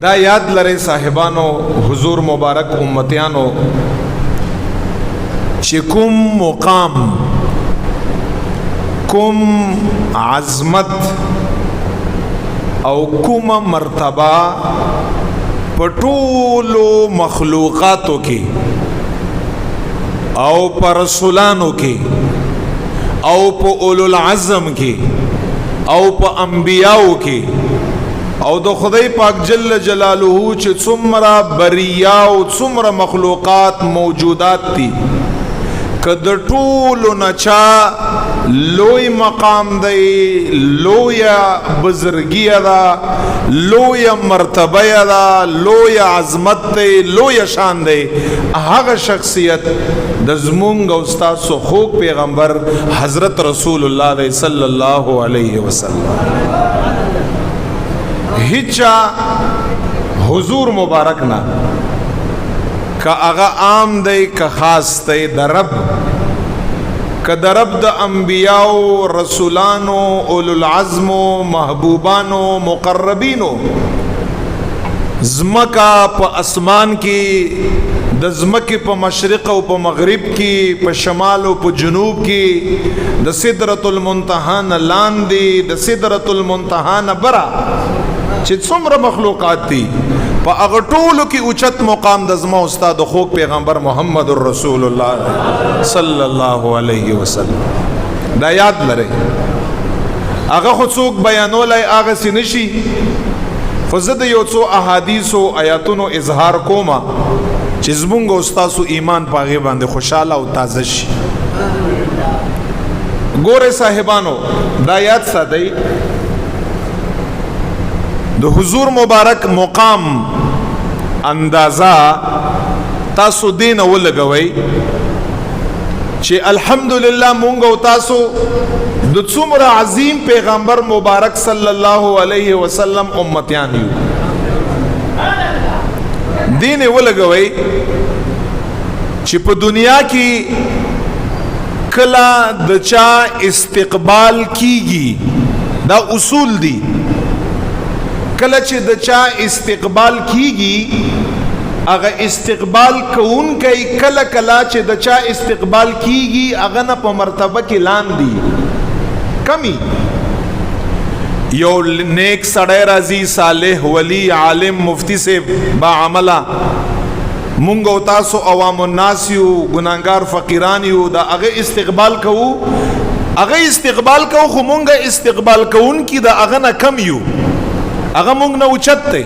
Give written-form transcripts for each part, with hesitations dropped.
دا یاد لرئ صاحبانو حضور مبارک امتیانو چې کوم مقام کوم عظمت او کوم مرتبه په ټولو مخلوقاتو کې او پر رسولانو کې او په اولو العزم کې او په انبیاو کې او د خدای پاک جل جلاله چې څومره بریا او څومره مخلوقات موجودات دي کد ټولو نچا لوی مقام دی لوی بزرگی دا لوی مرتبه دا لوی عظمت دی لوی شان دی هغه شخصیت د زمونږ او استاد خوږ پیغمبر حضرت رسول الله صلی الله علیه وسلم هیچا حضور مبارک نا کا اغا عام دی کا خاص دی در رب کا در رب دا انبیاء رسولانو اولو العزمو محبوبانو مقربینو زمکا پا اسمان کی د زمکی په مشرق او په مغرب کې په شمال او په جنوب کې د سدرۃ المنتهى لاندې د سدرۃ المنتهى برا چې څومره مخلوقات دي په هغه ټولو کې اوچت مقام د زما استاد خوږ پیغمبر محمد رسول الله صلی الله علیه وسلم دا یاد لرئ هغه خو څوک بیانولای هغه سي نشي خو زه د یو څو احادیثو آیاتونو اظهار کومه چې زمونږ استاسو ایمان پاغه باندې خوشاله او تازه شي ګوره صاحبانو دا یاد ساتئ د حضور مبارک مقام اندازہ تاسو دین ولګوي چې الحمدلله مونږ او تاسو د څومره عظیم پیغمبر مبارک صلی الله علیه وسلم امتیان یو دین ولګوي چې په دنیا کې کلا د چا استقبال کیږي دا اصول دي کله چې د چا استقبال کیږي هغه استقبال کون کوي کله کله چې د چا استقبال کیږي هغه نه په مرتبه کې لاندې کمی یو نیک سړی راځي صالح ولی عالم مفتی سے با عمله مونږ او تاسو عوام الناس یو ګناګار فقیران یو دا هغه استقبال کوو هغه استقبال کوو خو مونږ استقبال کوون کی دا هغه نه کم یو هغه مونږ نه اوچت دی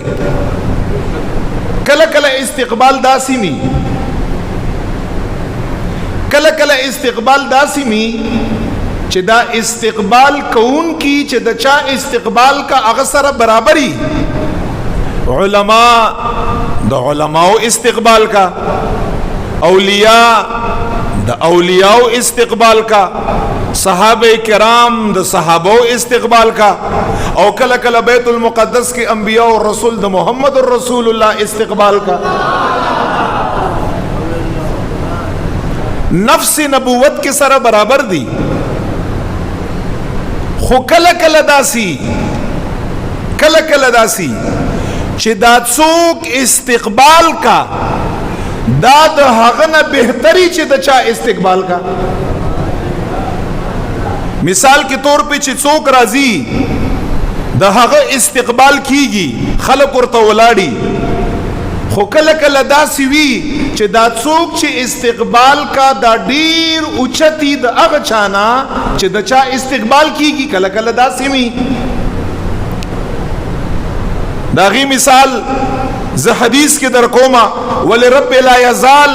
کله کله استقبال داسې می کله کله استقبال داسې می چې دا استقبال کون کی چې د چا استقبال کا هغه سره برابرۍ علماء د علماء استقبال کا اولیاء د اولیاء استقبال کا صحابه کرام د صحابو استقبال کا او کله کله بیت المقدس کے انبیاء اور رسول د محمد رسول اللہ استقبال کا نفس نبوت کے سره برابر دی خو کله کله داسی چې دا څوک استقبال کا دا د هغه نه بهتري چې د چا استقبال کا مثال کے طور پہ چې څوک راځي د هغه استقبال کیږي خلق ورته ولاړي خو کله کله داسې وي چې دا څوک چې استقبال کا دا ډیر اوچتي د هغه چانا چې د چا استقبال کیږي کله کله داسې وي دا غي مثال زه حدیث کې در کومه ولرب لا یزال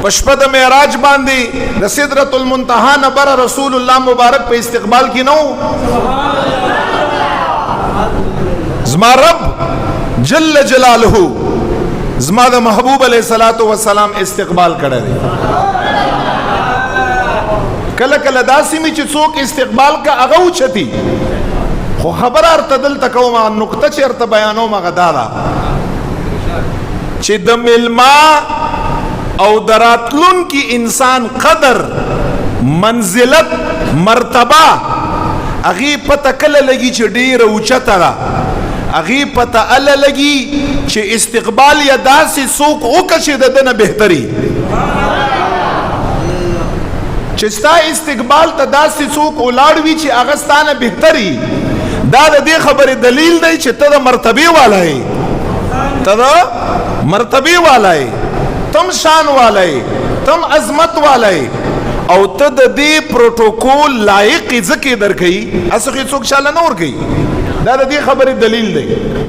پشپد معراج باندې د سدرۃ المنتهى نه بر رسول الله مبارک په استقبال کې نو زما رب جل جلاله زما د محبوب علیہ الصلوۃ والسلام استقبال کړی دی کله کله داسې می چې څوک استقبال کا هغه اوچتي خو خبر ارتدل تکوما نقطه چې ارته بیانوم هغه دادا چې د ملما او دراتلون کی انسان قدر منزلت مرتبه اغي پته کله لګي چې ډیره اوچته ده اغي پته الله لګي چې استقبال یا داسې څوک وکړي چې د دنه بهتري چې ستا استقبال ته داسې څوک ولاړ وي چې هغه ستانه بهتري دا د دې خبرې دلیل دی چې ته د مرتبه والا یې ته د مرتبه والا یې تم شان والا یې تم عظمت والا یې او ته د دې پروتوکول لایق ځکه درکې اسخه څوک شاله نه ور کوي دا د دې خبرې دلیل دی